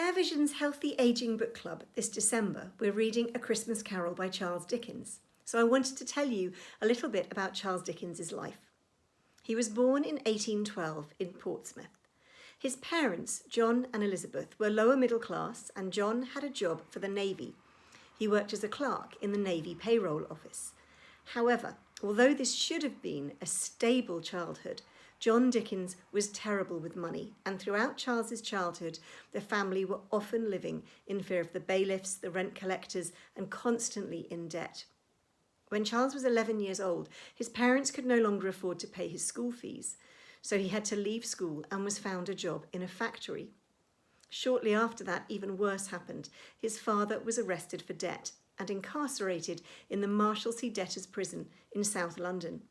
Care Vision's Healthy Aging Book Club this December, we're reading A Christmas Carol by Charles Dickens. So I wanted to tell you a little bit about Charles Dickens's life. He was born in 1812 in Portsmouth. His parents, John and Elizabeth, were lower middle class, and John had a job for the Navy. He worked as a clerk in the Navy payroll office. However, although this should have been a stable childhood, John Dickens was terrible with money, and throughout Charles's childhood, the family were often living in fear of the bailiffs, the rent collectors, and constantly in debt. When Charles was 11 years old, his parents could no longer afford to pay his school fees, so he had to leave school and was found a job in a factory. Shortly after that, even worse happened. His father was arrested for debt and incarcerated in the Marshalsea Debtors' Prison in South London.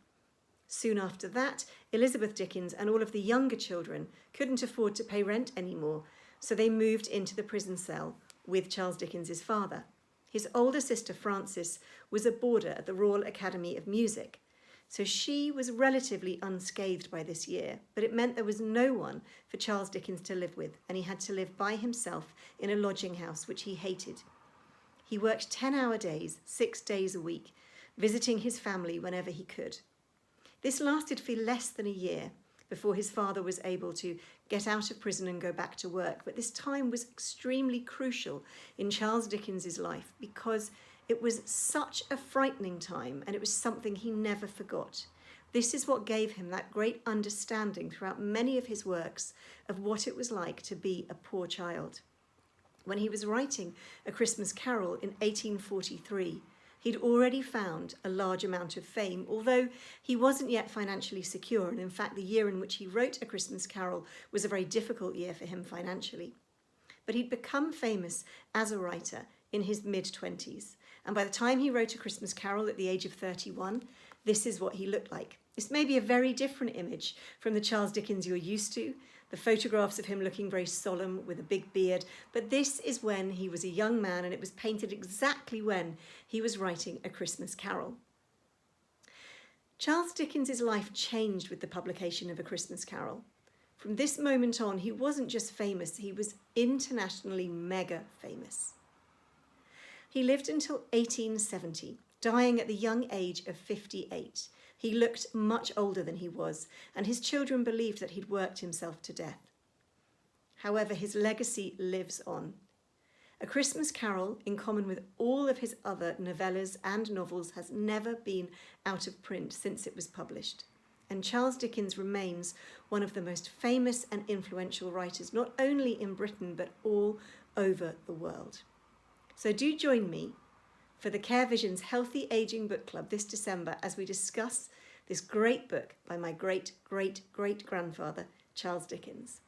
Soon after that, Elizabeth Dickens and all of the younger children couldn't afford to pay rent anymore, so they moved into the prison cell with Charles Dickens's father. His older sister Frances was a boarder at the Royal Academy of Music, so she was relatively unscathed by this year, but it meant there was no one for Charles Dickens to live with, and he had to live by himself in a lodging house, which he hated. He worked 10-hour days, 6 days a week, visiting his family whenever he could. This lasted for less than a year before his father was able to get out of prison and go back to work. But this time was extremely crucial in Charles Dickens's life because it was such a frightening time, and it was something he never forgot. This is what gave him that great understanding throughout many of his works of what it was like to be a poor child. When he was writing A Christmas Carol in 1843, he'd already found a large amount of fame, although he wasn't yet financially secure, and in fact the year in which he wrote A Christmas Carol was a very difficult year for him financially. But he'd become famous as a writer in his mid-20s, and by the time he wrote A Christmas Carol at the age of 31, this is what he looked like. This may be a very different image from the Charles Dickens you're used to, the photographs of him looking very solemn with a big beard, but this is when he was a young man, and it was painted exactly when he was writing A Christmas Carol. Charles Dickens's life changed with the publication of A Christmas Carol. From this moment on, he wasn't just famous, he was internationally mega famous. He lived until 1870, dying at the young age of 58. He looked much older than he was, and his children believed that he'd worked himself to death. However, his legacy lives on. A Christmas Carol, in common with all of his other novellas and novels, has never been out of print since it was published. And Charles Dickens remains one of the most famous and influential writers, not only in Britain, but all over the world. So do join me for the Care Vision's Healthy Aging Book Club this December as we discuss this great book by my great-great-great-grandfather, Charles Dickens.